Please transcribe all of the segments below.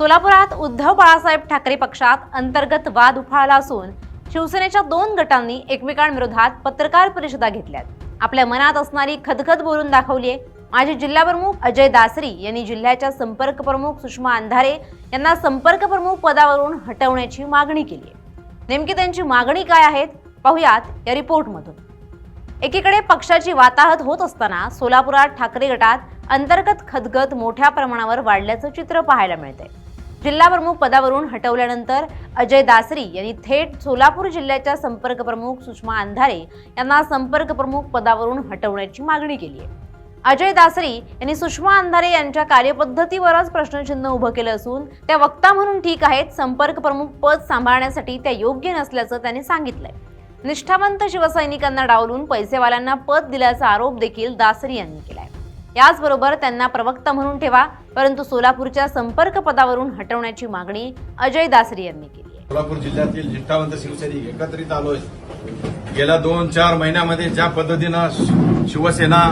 सोलापुरात उद्धव बाळासाहेब ठाकरे पक्षात अंतर्गत वाद उफाळला असून शिवसेनेच्या 2 गटांनी एकमेकांविरोधात पत्रकार परिषदा घेतल्यात. आपल्या मनात असणारी खदखद बोलून दाखवली आहे. माजी जिल्हा प्रमुख अजय दासरी यांनी जिल्ह्याच्या संपर्क प्रमुख सुषमा अंधारे यांना संपर्क प्रमुख पदावरून हटवण्याची मागणी केली आहे. नेमकी त्यांची मागणी काय आहे पाहुयात या रिपोर्टमधून. एकीकडे पक्षाची वाताहत होत असताना सोलापुरात ठाकरे गटात अंतर्गत खदगद मोठ्या प्रमाणावर वाढल्याचं चित्र पाहायला मिळतंय. जिल्हा प्रमुख पदावरून हटवल्यानंतर अजय दासरी यांनी थेट सोलापूर जिल्ह्याच्या संपर्क प्रमुख सुषमा अंधारे यांना संपर्क प्रमुख पदावरून हटवण्याची मागणी केली आहे. अजय दासरी यांनी सुषमा अंधारे यांच्या कार्यपद्धतीवरच प्रश्नचिन्ह उभं केलं असून त्या वक्ता म्हणून ठीक आहेत, संपर्क प्रमुख पद सांभाळण्यासाठी त्या योग्य नसल्याचं त्यांनी सांगितलंय. निष्ठावंत शिवसैनिकांना डावलून पैसेवाल्यांना पद दिल्याचा आरोप देखील दासरी यांनी केलाय. याचबरोबर त्यांना प्रवक्ता म्हणून ठेवा, परंतु सोलापूरच्या संपर्क पदावरून हटवण्याची मागणी अजय दासरी यांनी केली आहे. सोलापूर जिल्ह्यातील निष्ठावंत शिवसैनिक एकत्रित आलोय. गेल्या 2-4 महिन्यामध्ये ज्या पद्धतीनं शिवसेना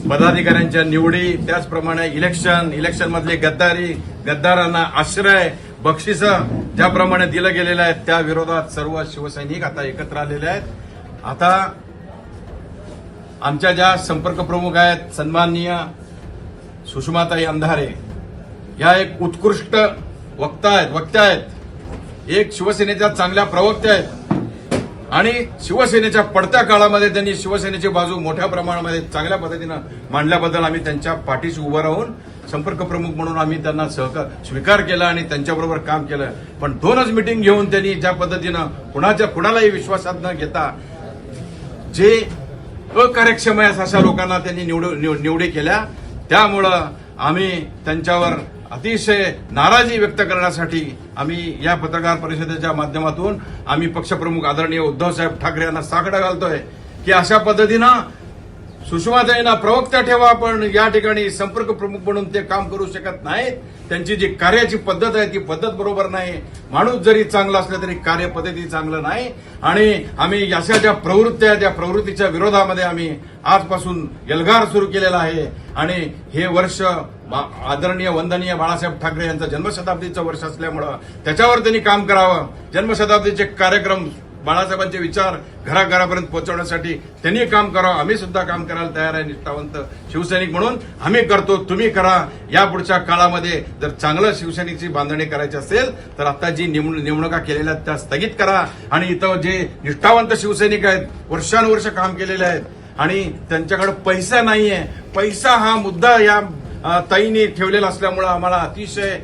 पदाधिकाऱ्यांच्या निवडी, त्याचप्रमाणे इलेक्शन मधली गद्दारांना आश्रय, बक्षीस ज्याप्रमाणे दिलं गेलेलं आहे त्या विरोधात सर्व शिवसैनिक आता एकत्र आलेले आहेत. आता आमच्या ज्या संपर्क प्रमुख आहेत सन्माननीय सुषमाताई अंधारे, या एक उत्कृष्ट वक्त्या आहेत, एक शिवसेनेच्या चांगल्या प्रवक्त्या आहेत आणि शिवसेनेच्या पडत्या काळामध्ये त्यांनी शिवसेनेची बाजू मोठ्या प्रमाणामध्ये चांगल्या पद्धतीनं मांडल्याबद्दल आम्ही त्यांच्या पाठीशी उभं राहून संपर्क प्रमुख म्हणून आम्ही त्यांना स्वीकार केला आणि त्यांच्याबरोबर काम केलं. पण 2च मीटिंग घेऊन त्यांनी ज्या पद्धतीनं कुणालाही विश्वासात न घेता जे अकार्यक्षम आहे अशा लोकांना त्यांनी निवडी केल्या. त्यामुळं आम्ही त्यांच्यावर अतिशय नाराजी व्यक्त करण्यासाठी आम्ही या पत्रकार परिषदेच्या माध्यमातून आम्ही पक्षप्रमुख आदरणीय उद्धवसाहेब ठाकरे यांना साकडं घालतोय की अशा पद्धतीनं सुषमाताईंना प्रवक्त्या ठेवा, पण या ठिकाणी संपर्क प्रमुख म्हणून ते काम करू शकत नाहीत. त्यांची जी कार्याची पद्धत आहे ती पद्धत बरोबर नाही. माणूस जरी चांगला असला तरी कार्यपद्धती चांगलं नाही. आणि आम्ही अशा ज्या प्रवृत्त्या त्या प्रवृत्तीच्या विरोधामध्ये आम्ही आजपासून एल्गार सुरू केलेला आहे. आणि हे वर्ष आदरणीय वंदनीय बाळासाहेब ठाकरे यांचं जन्मशताब्दीचं वर्ष असल्यामुळं त्याच्यावर त्यांनी काम करावं. जन्मशताब्दीचे कार्यक्रम, बाळासाहेबांचे विचार घराघरापर्यंत पोहोचवण्यासाठी त्यांनी काम करावं. आम्ही सुद्धा काम करायला तयार आहे. निष्ठावंत शिवसैनिक म्हणून आम्ही करतो, तुम्ही करा. यापुढच्या काळामध्ये जर चांगलं शिवसैनिकची बांधणी करायची असेल तर आता जी निवडणुका केलेल्या त्या स्थगित करा. आणि इथं जे निष्ठावंत शिवसैनिक आहेत, वर्षानुवर्ष काम केलेले आहेत आणि त्यांच्याकडे पैसा नाहीये. पैसा हा मुद्दा या ताईंनी ठेवलेला असल्यामुळे आम्हाला अतिशय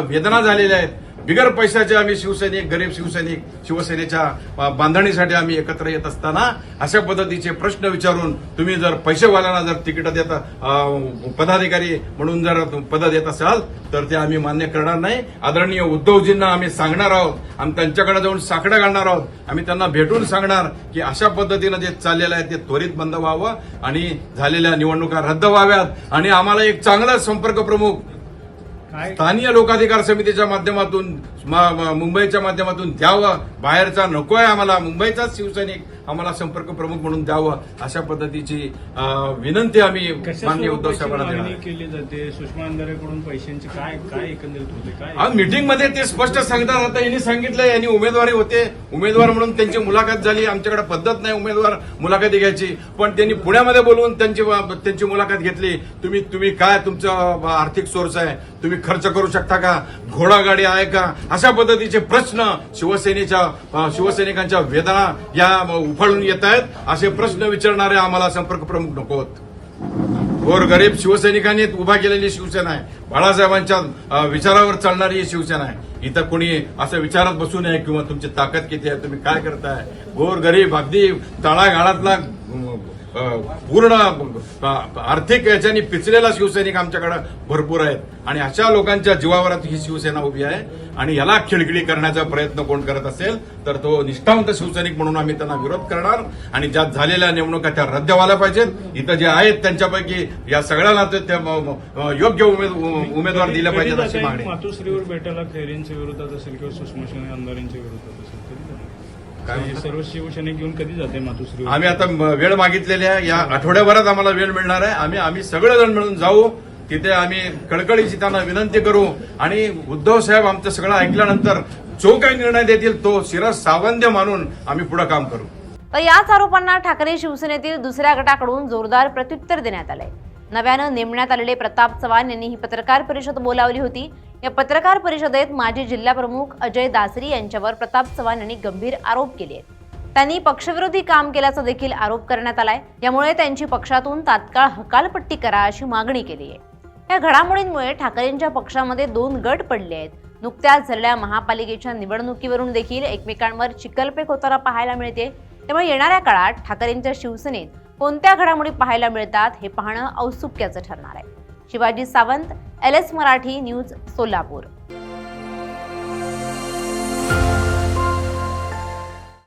वेदना झालेल्या आहेत. बिगर पैशाचे आम्ही शिवसैनिक, गरीब शिवसैनिक शिवसेनेच्या बांधणीसाठी आम्ही एकत्र येत असताना अशा पद्धतीचे प्रश्न विचारून तुम्ही जर पैसेवाल्यांना जर तिकीट देता, पदाधिकारी म्हणून जर पद देत असाल तर ते आम्ही मान्य करणार नाही. आदरणीय उद्धवजींना आम्ही सांगणार आहोत, आम्ही त्यांच्याकडे जाऊन साकडं घालणार आहोत. आम्ही त्यांना भेटून सांगणार की अशा पद्धतीनं जे चाललेलं आहे ते त्वरित बंद व्हावं आणि झालेल्या निवडणुका रद्द व्हाव्यात आणि आम्हाला एक चांगला संपर्क प्रमुख स्थानीय लोकाधिकार समितीच्या माध्यमातून मुंबईच्या माध्यमातून द्यावं. बाहेरचा नको आहे आम्हाला, मुंबईचाच शिवसैनिक आम्हाला संपर्क प्रमुख म्हणून द्यावं. अशा पद्धतीची विनंती आम्ही माननीय उद्धव साहेबांना केली जाते. सुषमा अंधारेकडून पैशांची काय एकंदरीत होते काय मीटिंगमध्ये ते स्पष्ट सांगतात. आता यांनी सांगितलं, यांनी उमेदवारी होते, उमेदवार म्हणून त्यांची मुलाखत झाली. आमच्याकडे पद्धत नाही उमेदवार मुलाखती घ्यायची, पण त्यांनी पुण्यामध्ये बोलवून त्यांची मुलाखत घेतली. तुम्ही काय तुमचं आर्थिक सोर्स आहे, तुम्ही खर्च करू शकता का, घोडागाडी आहे का, अशा पद्धतीचे प्रश्न शिवसैनिकांच्या वेदना या उफाळून येत आहेत. असे प्रश्न विचारणारे आम्हाला संपर्क प्रमुख नकोत. गोरगरीब शिवसैनिकांनी उभा केलेली शिवसेना आहे, बाळासाहेबांच्या विचारावर चालणारी ही शिवसेना आहे. इथं कोणी असं विचारात बसू नये किंवा तुमची ताकद किती आहे, तुम्ही काय करताय. गोरगरीब अगदी तळागाळातला पूर्ण आर्थिक याच्यानी पिचलेला शिवसैनिक आमच्याकडे भरपूर आहेत आणि अशा लोकांच्या जीवावर ही शिवसेना उभी आहे. आणि याला खिळखिळी करण्याचा प्रयत्न कोण करत असेल तर तो निष्ठावंत शिवसैनिक म्हणून आम्ही त्यांना विरोध करणार. आणि ज्या झालेल्या निवडणुका त्या रद्द व्हायला पाहिजेत. इथं जे आहेत त्यांच्यापैकी या सगळ्यांना योग्य उमेदवार दिले पाहिजेत अशी मागणी. मातोश्रीवर भेटायला खैरेंच्या विरोधात असेल किंवा सुषमा अंधारेंच्या विरोधात असेल सर्व शिवसैनिक घेऊन कधी जाते मातोश्री? आम्ही आता वेळ मागितलेली आहे. या आठवड्याभरात आम्हाला वेळ मिळणार आहे. आम्ही सगळेजण मिळून जाऊ. तिथे आम्ही कळकळीची त्यांना विनंती करू आणि उद्धव साहेब आमचं सगळं ऐकल्यानंतर जो काही निर्णय देतील तो शिरस सावंत मानून आम्ही पुढे काम करू. तर याच आरोपांना ठाकरे शिवसेनेतील दुसऱ्या गटाकडून जोरदार प्रत्युत्तर देण्यात आलंय. नव्यानं नेमण्यात आलेले प्रताप चव्हाण यांनी ही पत्रकार परिषद बोलावली होती. या पत्रकार परिषदेत माजी जिल्हा प्रमुख अजय दासरी यांच्यावर प्रताप चव्हाण यांनी गंभीर आरोप केले आहेत. त्यांनी पक्षविरोधी काम केल्याचा देखील आरोप करण्यात आलाय. यामुळे त्यांची पक्षातून तात्काळ हकालपट्टी करा अशी मागणी केली आहे. या घडामोडींमुळे ठाकरेंच्या पक्षामध्ये 2 गट पडले आहेत. नुकत्याच झालेल्या महापालिकेच्या निवडणुकीवरून देखील एकमेकांवर चिखलफेक होताना पाहायला मिळते. त्यामुळे येणाऱ्या काळात ठाकरेंच्या शिवसेनेत कोणत्या घडामोडी पाहायला मिळतात हे पाहणं औत्सुक्याचं ठरणार आहे. Shivaji Sawant, LS Marathi news, Solapur.